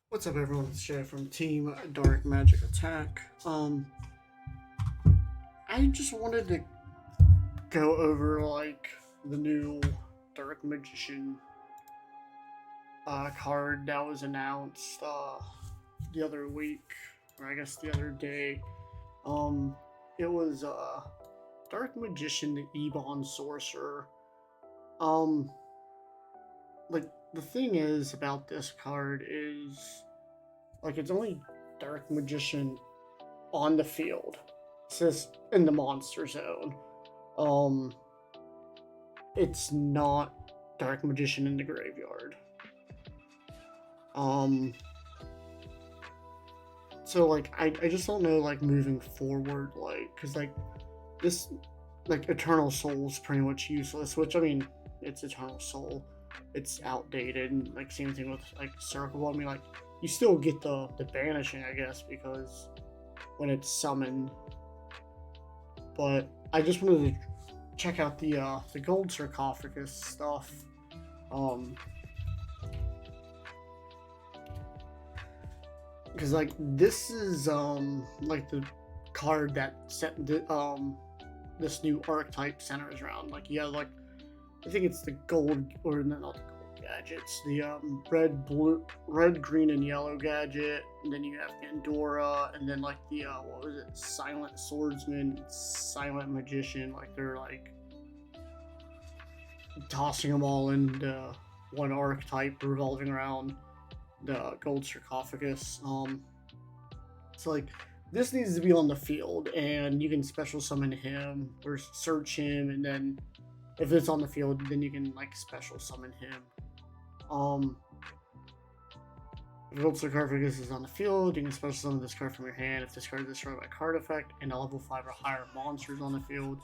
What's up, everyone? It's Jay from Team Dark Magic Attack. I just wanted to go over the new Dark Magician card that was announced the other week, or I guess the other day. Um, it was Dark Magician, the Ebon Sorcerer. Um, like the thing is about this card is it's only Dark Magician on the field. It says in the monster zone. Um, it's not Dark Magician in the graveyard. Um, so I just don't know moving forward because this Eternal Soul is pretty much useless. Which I mean, it's Eternal Soul. It's outdated, and same thing with Circle. I mean, you still get the banishing, I guess, because when it's summoned. But I just wanted to check out the Gold Sarcophagus stuff. Because this is the card that set this new archetype centers around. I think it's the gold, or no, not the gold gadgets. The red, green, and yellow gadget. And then you have Pandora, and then the what was it? Silent Swordsman, Silent Magician. They're tossing them all into one archetype revolving around the Gold Sarcophagus. So this needs to be on the field, and you can special summon him or search him, and then if it's on the field, then you can special summon him. If Gold Sarcophagus is on the field, you can special summon this card from your hand. If this card is destroyed by card effect and a level 5 or higher monsters on the field,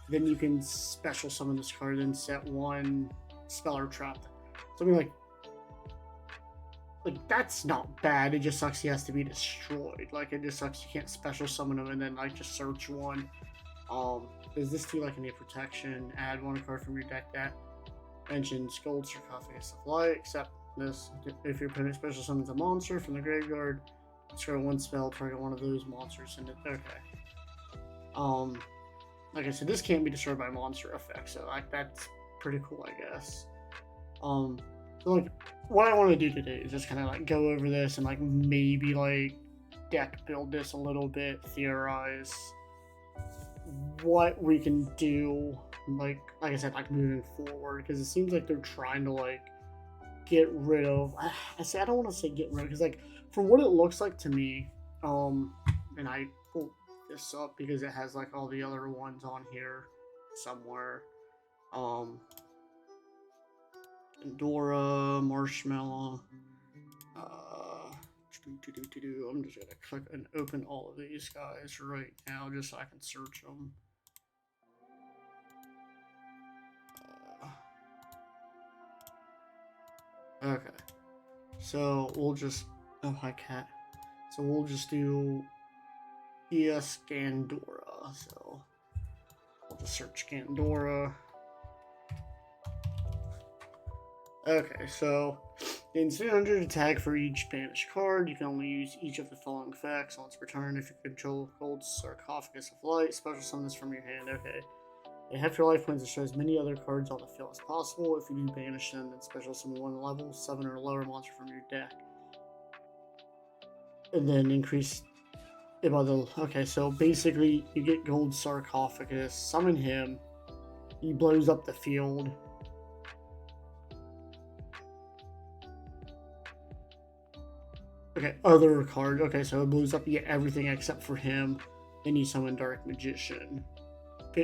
then you can special summon this card and set one spell or trap. So I mean, that's not bad. It just sucks he has to be destroyed. It just sucks you can't special summon him and then just search one. Does this do any protection? Add one card from your deck that mentions Gold Sarcophagus of Light, except this. If your opponent special summons a monster from the graveyard, discard one spell, target one of those monsters, and okay. Like I said, this can't be destroyed by monster effects, so that's pretty cool, I guess. So what I want to do today is just kind of go over this and maybe deck build this a little bit, theorize what we can do, like I said, moving forward, because it seems like they're trying to get rid of. I don't want to say get rid, because from what it looks like to me, and I pulled this up because it has all the other ones on here somewhere. Dora, Marshmallow. I'm just gonna click and open all of these guys right now just so I can search them. Okay, so we'll just hi cat. So we'll just do ES Gandora. So we'll just search Gandora. Okay, so in 300 attack for each banished card, you can only use each of the following effects on its return. If you control Gold Sarcophagus of Light, special summon this from your hand. Okay. And half your life points destroy as many other cards on the field as possible. If you do banish them, then special summon one level 7 or lower monster from your deck. And then increase it by the. Okay, so basically, you get Gold Sarcophagus, summon him, he blows up the field. Okay, other card. Okay, so it blows up, you get everything except for him. Then you summon Dark Magician.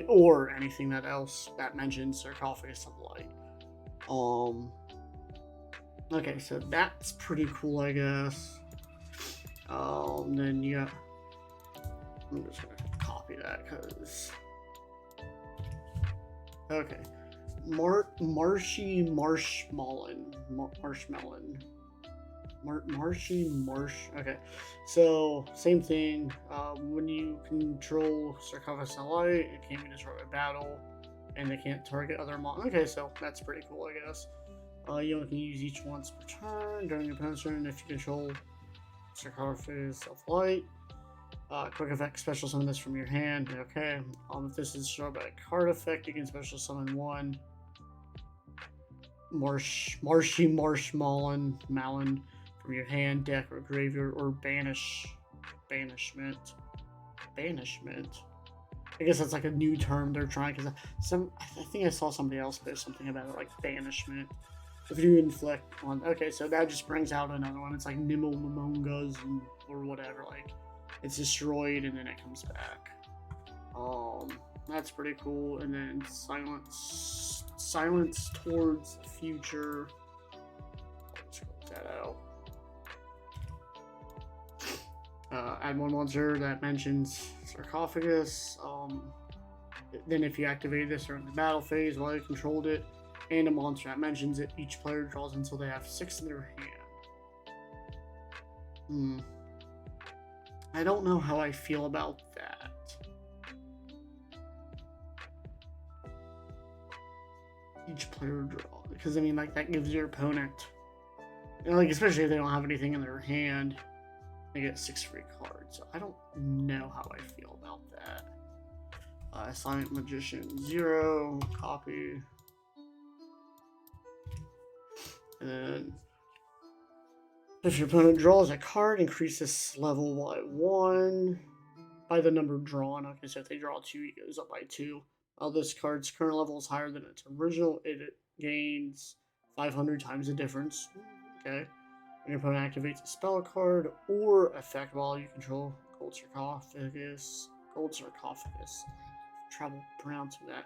Or anything that else that mentions Sarcophagus of Light. Okay, so that's pretty cool, I guess. Then yeah. I'm just gonna copy that because. Okay. Marshy Marshmallow. Okay, so same thing. When you control Sarcophagus of Light, it can't be destroyed by battle, and they can't target other monsters. Okay, so that's pretty cool, I guess. You only can use each once per turn during your opponent's turn if you control Sarcophagus of Light. Quick effect, special summon this from your hand. Okay. If this is destroyed by a card effect, you can special summon one Marshy Marshmallow Malin from your hand, deck, or graveyard, or banishment. I guess that's like a new term they're trying, because I think I saw somebody else post something about it, like banishment. If you inflict on, okay, so that just brings out another one. It's like Nimble Momongas or whatever. Like, it's destroyed and then it comes back. That's pretty cool. And then silence towards the future. Let's close that out. Add one monster that mentions Sarcophagus. Then if you activate this during the battle phase while you controlled it, and a monster that mentions it, each player draws until they have 6 in their hand. I don't know how I feel about that. Each player draw, because I mean, like, that gives your opponent, like, especially if they don't have anything in their hand, they get 6 free cards. So I don't know how I feel about that. Silent Magician 0, copy. And then if your opponent draws a card, increase this level by 1 by the number drawn. Okay, so if they draw 2, it goes up by 2. This card's current level is higher than its original. It gains 500 times the difference. Okay. When your opponent activates a spell card or effect while you control Gold Sarcophagus. Trouble pronouncing that.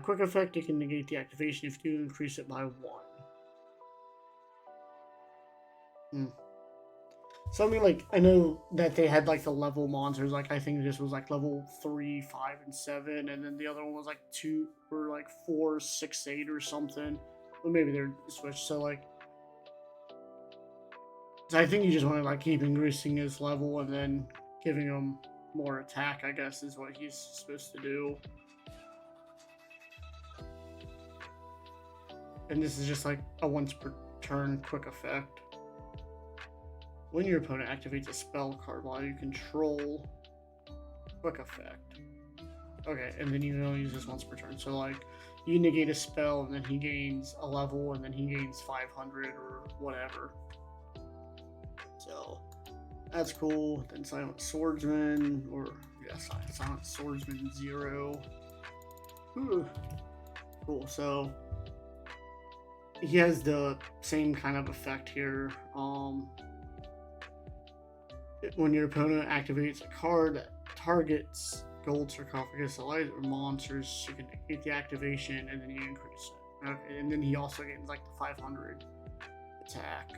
Quick effect, you can negate the activation if you increase it by 1. So I mean, like, I know that they had like the level monsters. Like, I think this was like level 3, 5, and 7, and then the other one was like 2 or like 4, 6, 8 or something. Or maybe they're switched. So like, so I think you just want to like keep increasing his level and then giving him more attack, I guess, is what he's supposed to do. And this is just like a once per turn quick effect. When your opponent activates a spell card while you control, quick effect. Okay, and then you can only use this once per turn. So like, you negate a spell and then he gains a level and then he gains 500 or whatever. So that's cool. Then Silent Swordsman, or Silent Swordsman 0. Ooh. Cool. So he has the same kind of effect here. When your opponent activates a card that targets Gold Sarcophagus allies or monsters, you can negate the activation and then you increase it. Okay, and then he also gains like the 500 attack.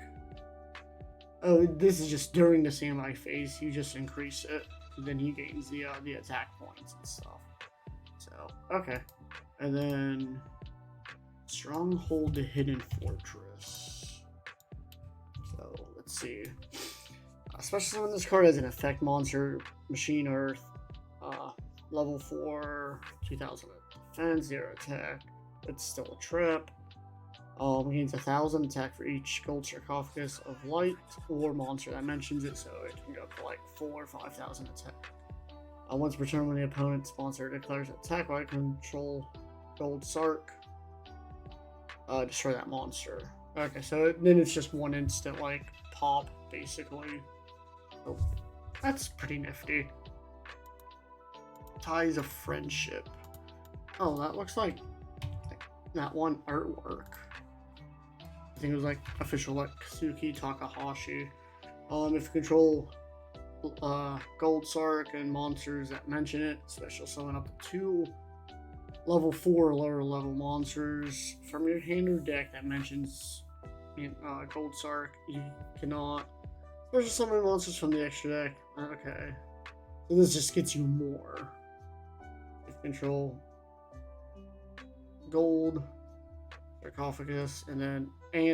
Oh, this is just during the standby phase. You just increase it, and then he gains the attack points and stuff. So okay, and then Stronghold the Hidden Fortress. So let's see. Especially when this card has an effect monster, Machine Earth, level 4, 2000 defense, 0 attack. It's still a trip. Gains 1,000 attack for each Gold Sarcophagus of Light or monster that mentions it, so it can go up to like 4,000 or 5,000 attack. Once per turn, when the opponent's monster declares attack while you control Gold Sarc, destroy that monster. Okay, so then it's just one instant like pop, basically. Oh, that's pretty nifty. Ties of Friendship. Oh, that looks like that one artwork. I think it was like official like Kazuki Takahashi. If you control Gold Sarc and monsters that mention it, special summon up to 2 level 4 or lower level monsters from your hand or deck that mentions Gold Sarc. You cannot special summon monsters from the extra deck. Okay. So this just gets you more. If you control Gold Sarcophagus and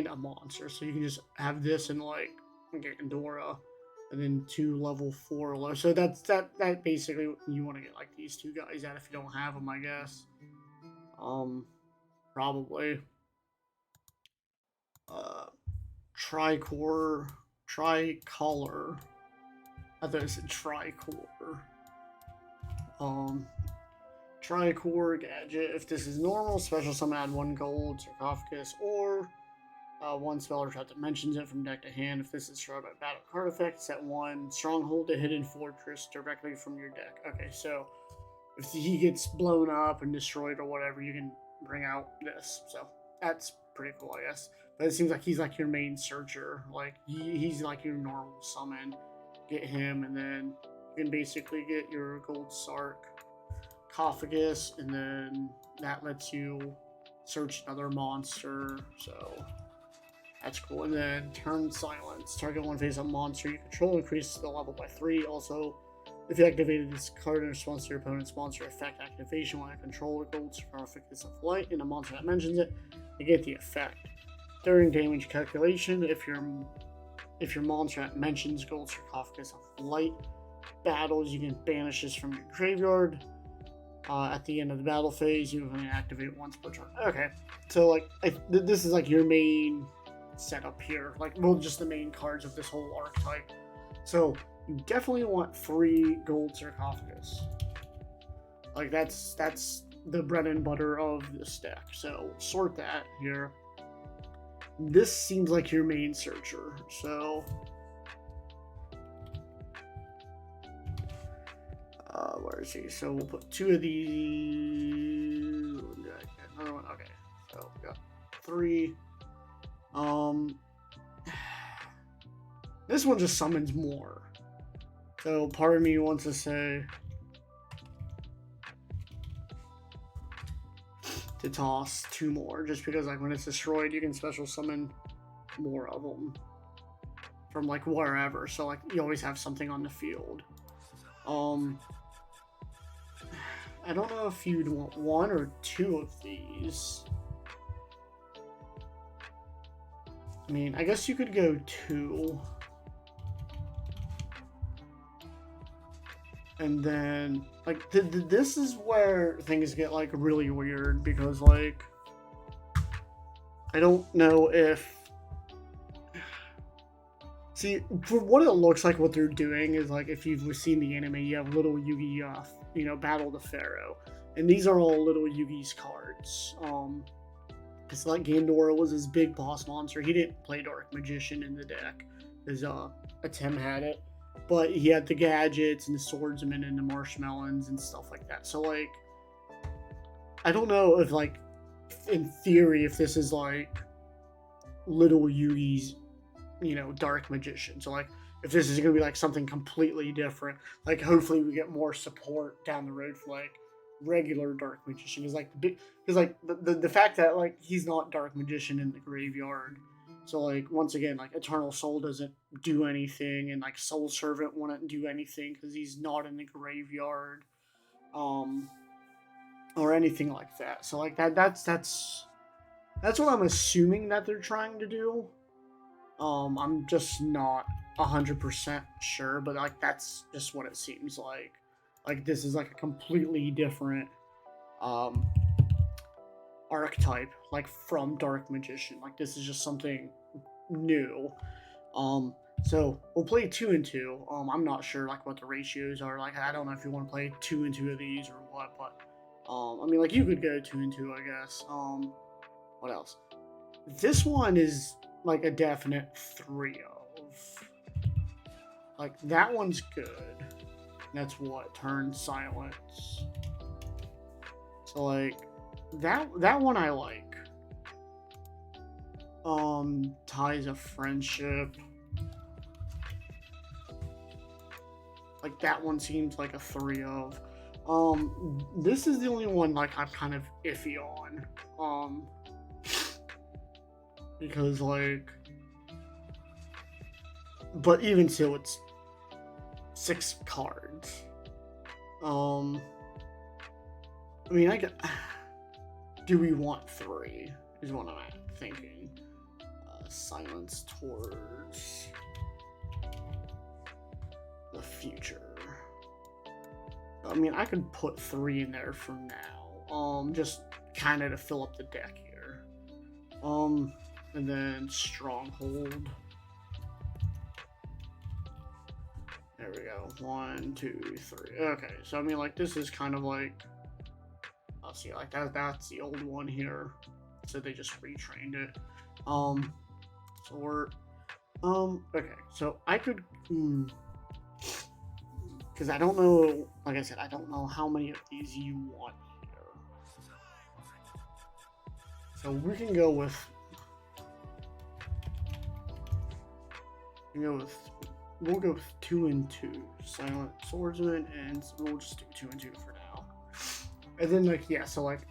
a monster. So you can just have this and like Gandora and then 2 level 4 low. So that basically you want to get like these 2 guys out if you don't have them, I guess. Probably. uh, tricolor. I thought it said tricolor. Um, Tricore gadget. If this is normal, special summon add 1 gold sarcophagus or 1 spell or trap that mentions it from deck to hand. If this is destroyed by battle card effect, set 1 stronghold to hidden fortress directly from your deck. Okay, so if he gets blown up and destroyed or whatever, you can bring out this. So that's pretty cool, I guess. But it seems like he's like your main searcher. Like he's like your normal summon. Get him, and then you can basically get your Gold Sarcophagus, and then that lets you search another monster. So that's cool. And then turn silence. Target one face-up monster you control increases the level by 3. Also, if you activated this card in response to your opponent's monster effect activation when I control a Gold Sarcophagus of light and a monster that mentions it, you get the effect. During damage calculation, if your monster that mentions Gold Sarcophagus of light battles, you can banish this from your graveyard. At the end of the battle phase, you can activate it once per turn. Okay, so like this is like your main setup here, like well, just the main cards of this whole archetype. So you definitely want 3 Gold Sarcophagus. Like that's the bread and butter of this deck. So sort that here. This seems like your main searcher. So where is he? So we'll put 2 of these. Another one. Okay. So we got 3. This one just summons more. So part of me wants to say to toss 2 more, just because like when it's destroyed, you can special summon more of them from like wherever. So like you always have something on the field. I don't know if you'd want 1 or 2 of these. I mean, I guess you could go 2. And then, like, this is where things get, like, really weird, because, like, I don't know if... See, for what it looks like, what they're doing is, like, if you've seen the anime, you have little Yugi, Battle the Pharaoh. And these are all little Yugi's cards. Because, like, Gandora was his big boss monster. He didn't play Dark Magician in the deck, because Atem had it. But he had the gadgets and the swordsman and the marshmallows and stuff like that. So, like, I don't know if, like, in theory, if this is, like, little Yugi's, Dark Magician. So, like, if this is going to be, like, something completely different, like, hopefully we get more support down the road for, like, regular Dark Magician. Is like, the fact that, like, he's not Dark Magician in the graveyard. So, like, once again, like, Eternal Soul doesn't do anything, and, like, Soul Servant wouldn't do anything because he's not in the graveyard, or anything like that. So, like, that's what I'm assuming that they're trying to do. I'm just not 100% sure, but, like, that's just what it seems like. Like, this is, like, a completely different, archetype, like, from Dark Magician. Like, this is just something new. So we'll play 2 and 2. I'm not sure, like, what the ratios are. Like, I don't know if you want to play 2 and 2 of these or what, but I mean, like, you could go 2 and 2, I guess. What else? This one is like a definite 3 of. Like, that one's good. That's what turn silence. So, like, that one I like. Ties of friendship. Like, that one seems like a 3 of. This is the only one, like, I'm kind of iffy on. Because, like, but even so, it's 6 cards. I mean, do we want 3? Is what I'm thinking. Silence towards the future. I mean, I could put 3 in there for now. Just kind of to fill up the deck here. and then Stronghold. There we go. 1, 2, 3. Okay, so I mean, like, this is kind of like, I'll see, like that's the old one here. So they just retrained it. Sort. Okay, so I could, because I don't know, like I said, I don't know how many of these you want here. So we can go with, we'll go with 2 and 2. Silent Swordsman, and we'll just do 2 and 2 for now. And then, like, yeah, so, like,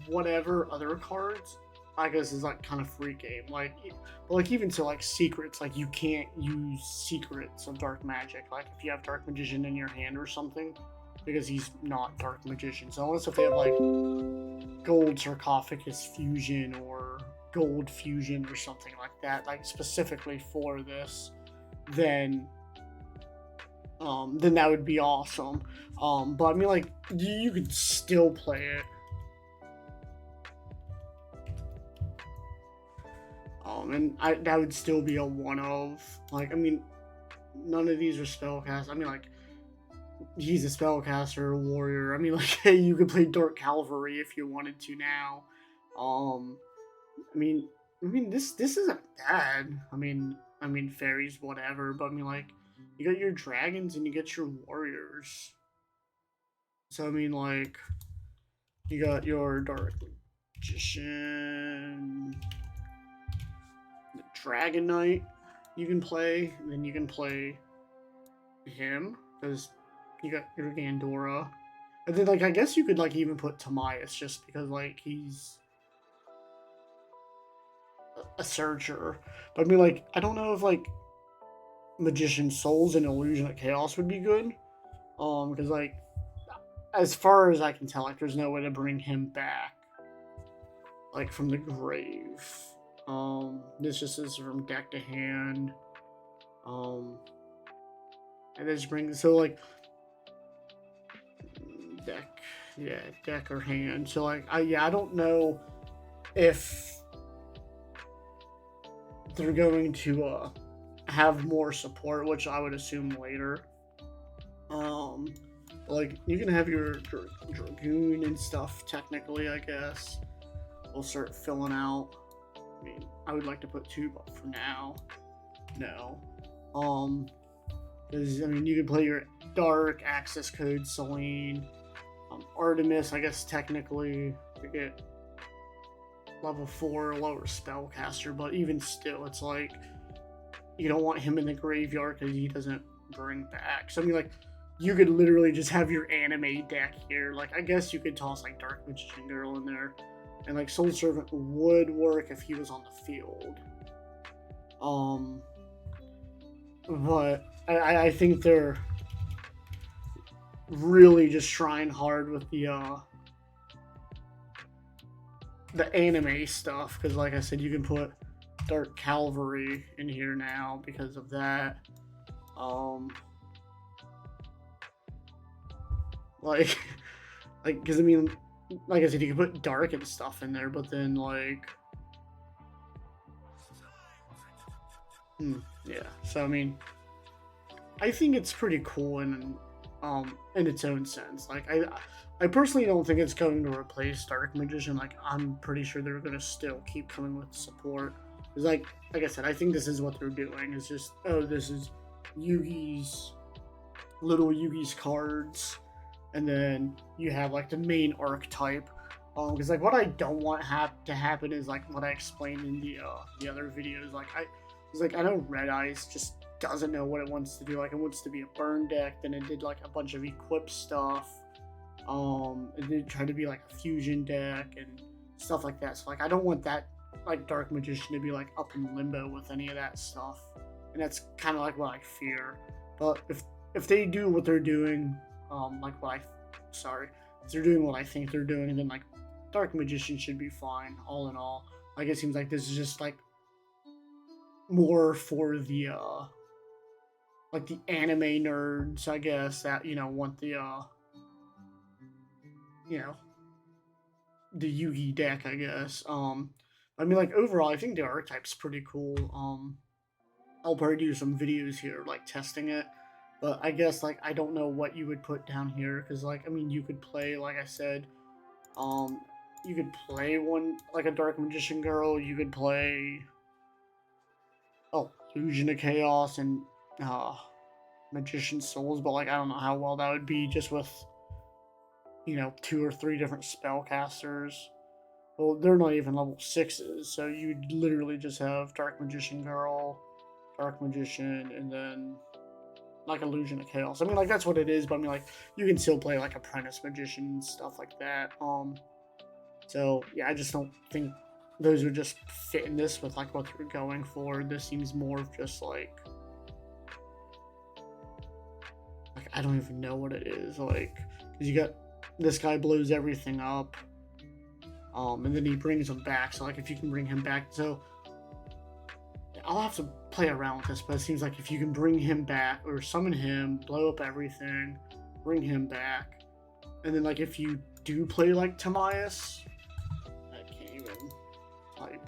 whatever other cards, I guess, is, like, kind of free game. Like, but, like, even so, like, secrets, like, you can't use secrets of Dark Magic. Like, if you have Dark Magician in your hand or something, because he's not Dark Magician. So unless if they have, like, Gold Sarcophagus Fusion or Gold Fusion or something like that, like, specifically for this, then that would be awesome. But I mean, like, you could still play it. And that would still be a one of. Like, I mean, none of these are spellcast. I mean, like, he's a spellcaster, warrior. I mean, like, hey, you could play Dark Cavalry if you wanted to now. I mean, this isn't bad. I mean, fairies, whatever. But I mean, like, you got your dragons and you get your warriors. So I mean, like, you got your Dark Magician, the Dragon Knight you can play, and then you can play him, because you got your Gandora. And then, like, I guess you could, like, even put Timaeus, just because, like, he's a searcher. But I mean, like, I don't know if, like, Magician Souls and Illusion of Chaos would be good. Because, like, as far as I can tell, like, there's no way to bring him back, like, from the grave. This just is from deck to hand. And this brings, so, like, deck or hand. So, like, I don't know if they're going to have more support, which I would assume later. Like, you can have your Dragoon and stuff, technically, I guess. We'll start filling out. I mean, I would like to put 2, but for now, no. Because, I mean, you could play your Dark, Access Code, Selene, Artemis, I guess, technically, to get level 4 lower spellcaster, but even still, it's like, you don't want him in the graveyard because he doesn't bring back. So, I mean, like, you could literally just have your anime deck here. Like, I guess you could toss, like, Dark Magician Girl in there. And, like, Soul Servant would work if he was on the field. But I think they're really just trying hard with the anime stuff. Because, like I said, you can put Dark Cavalry in here now because of that. Like, because, I mean, like I said, you can put Dark and stuff in there, but then, like, yeah. So, I mean, I think it's pretty cool in its own sense. Like, I personally don't think it's going to replace Dark Magician. Like, I'm pretty sure they're going to still keep coming with support. Because, like I said, I think this is what they're doing. It's just, oh, this is little Yugi's cards. And then you have, like, the main archetype. Because, like, what I don't want to happen is, like, what I explained in the other videos. Like, I know Red Eyes just doesn't know what it wants to do. Like, it wants to be a burn deck. Then it did, like, a bunch of equip stuff. It did try to be, like, a fusion deck and stuff like that. So, like, I don't want that, like, Dark Magician to be, like, up in limbo with any of that stuff. And that's kind of, like, what I fear. But if they do what they're doing, if they're doing what I think they're doing, then, like, Dark Magician should be fine, all in all. Like, it seems like this is just, like, more for the, like, the anime nerds, I guess, that, you know, want the, you know, the Yugi deck, I guess. I I mean, like, overall, I think the archetype's pretty cool. I'll probably do some videos here, like, testing it. But I guess, like, I don't know what you would put down here, because, like, I mean, you could play, like I said, um, you could play one, like, a Dark Magician Girl, you could play, oh, Illusion of Chaos, and, Magician Souls, but, like, I don't know how well that would be just with, you know, 2 or 3 different spellcasters. Well, they're not even level 6s, so you'd literally just have Dark Magician Girl, Dark Magician, and then like Illusion of Chaos. I mean, like, that's what it is, but I mean, like, you can still play like Apprentice Magician and stuff like that. So yeah, I just don't think those would just fit in this with like what they're going for. This seems more of just like I don't even know what it is, like, because you got this guy blows everything up, and then he brings him back. So like, if you can bring him back, so I'll have to play around with this, but it seems like if you can bring him back or summon him, blow up everything, bring him back, and then like if you do play like Timaeus, I can't even type.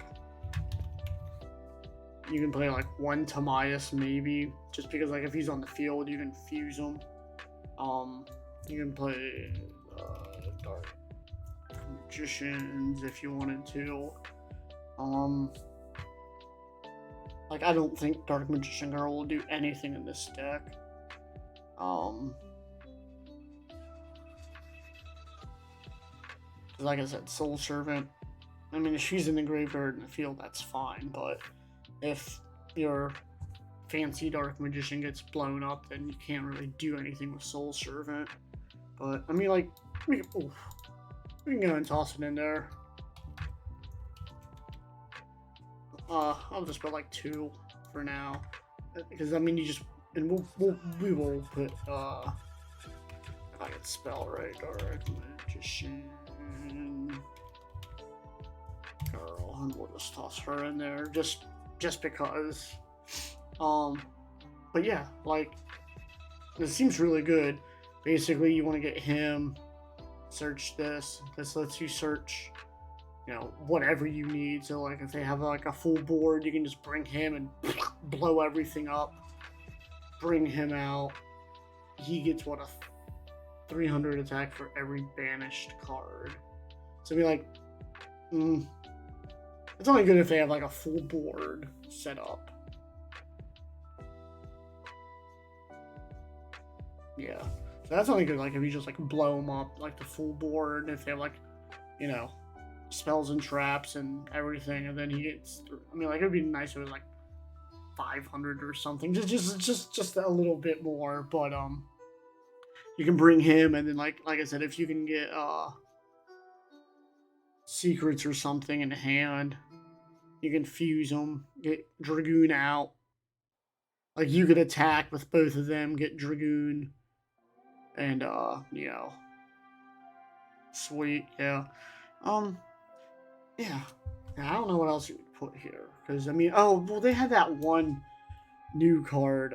You can play like one Timaeus maybe, just because like if he's on the field, you can fuse him. You can play Dark Magicians if you wanted to. Like, I don't think Dark Magician Girl will do anything in this deck. Like I said, Soul Servant. I mean, if she's in the graveyard in the field, that's fine. But if your fancy Dark Magician gets blown up, then you can't really do anything with Soul Servant. But, I mean, like, we can go and toss it in there. I'll just put like 2 for now, because I mean, you just, and we will put if I can spell right, Dark Magician Girl, and we'll just toss her in there just because. But yeah, like, this seems really good. Basically, you want to get him. Search this. This lets you search, you know, whatever you need. So like if they have like a full board, you can just bring him and blow everything up, bring him out. He gets what, a 300 attack for every banished card. So be like, it's only good if they have like a full board set up. Yeah, so that's only good like if you just like blow them up, like the full board, if they have like, you know, spells and traps and everything, and then he gets through. I mean, like, it would be nice if it was like 500 or something, just a little bit more. But you can bring him, and then like I said, if you can get secrets or something in hand, you can fuse them, get Dragoon out. Like, you could attack with both of them, get Dragoon, and you know, sweet, yeah. Yeah, I don't know what else you would put here, because I mean, oh well, they had that one new card,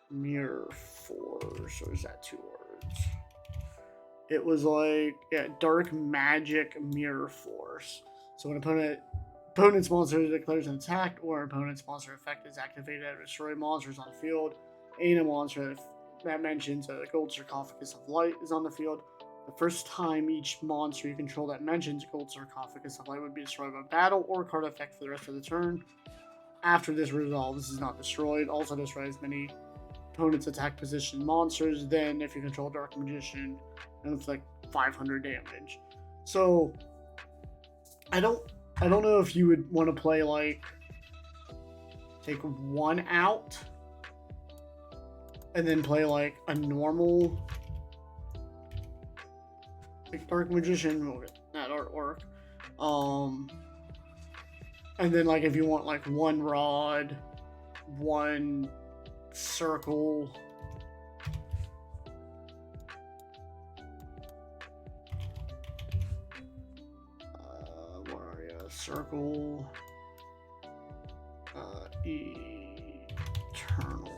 Mirror Force, or is that 2 words? It was like, yeah, Dark Magic Mirror Force. So when opponent's monster declares an attack, or opponent's monster effect is activated to destroy monsters on the field, and a monster that mentions a Gold Sarcophagus of Light is on the field, the first time each monster you control that mentions Gold Sarcophagus of Light would be destroyed by battle or card effect for the rest of the turn. After this resolves, this is not destroyed. Also destroys many opponent's attack position monsters. Then, if you control Dark Magician, and it's like 500 damage. So, I don't know if you would want to play like take 1 out and then play like a normal like Dark Magician. We'll get that artwork. And then like if you want like 1 rod, 1 circle, where are you? Circle, eternal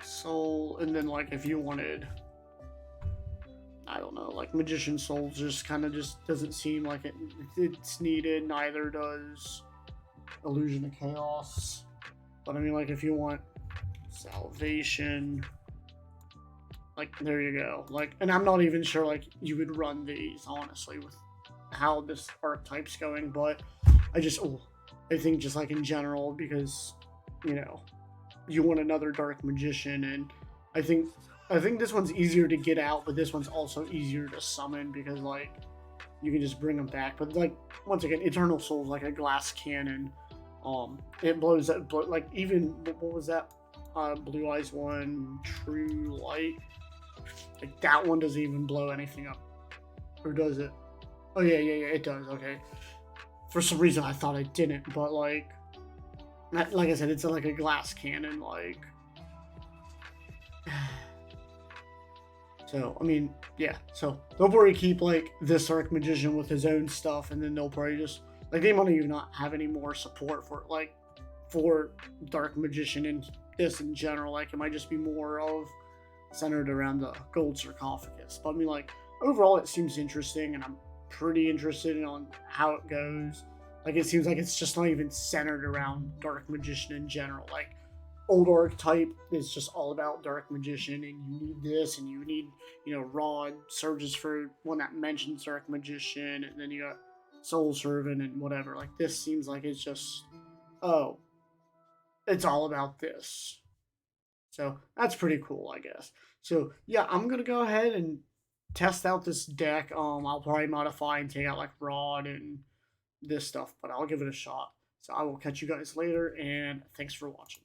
soul, and then like if you wanted, I don't know, like Magician Souls just kind of just doesn't seem like it's needed. Neither does Illusion of Chaos. But I mean, like, if you want Salvation, like, there you go. Like, and I'm not even sure, like, you would run these, honestly, with how this archetype's going, but I think just, like, in general, because, you know, you want another Dark Magician, and I think this one's easier to get out, but this one's also easier to summon, because, like, you can just bring them back. But, like, once again, Eternal Soul's like a glass cannon. It blows up, like, even, what was that? Blue Eyes one, True Light. Like, that one doesn't even blow anything up. Or does it? Oh, yeah, it does, okay. For some reason, I thought it didn't, but, like I said, it's like a glass cannon, like. So, I mean, yeah. So, they'll probably keep, like, this Arc Magician with his own stuff, and then they'll probably just, like, they might even not have any more support for, like, for Dark Magician and this in general. Like, it might just be more of centered around the Gold Sarcophagus. But, I mean, like, overall, it seems interesting, and I'm pretty interested in on how it goes. Like, it seems like it's just not even centered around Dark Magician in general. Like, old archetype is just all about Dark Magician, and you need this, and you need, you know, Rod Surges for one that mentions Dark Magician, and then you got Soul Servant and whatever. Like, this seems like it's just, oh, it's all about this. So that's pretty cool, I guess. So yeah, I'm gonna go ahead and test out this deck. I'll probably modify and take out like Rod and this stuff, but I'll give it a shot. So I will catch you guys later, and thanks for watching.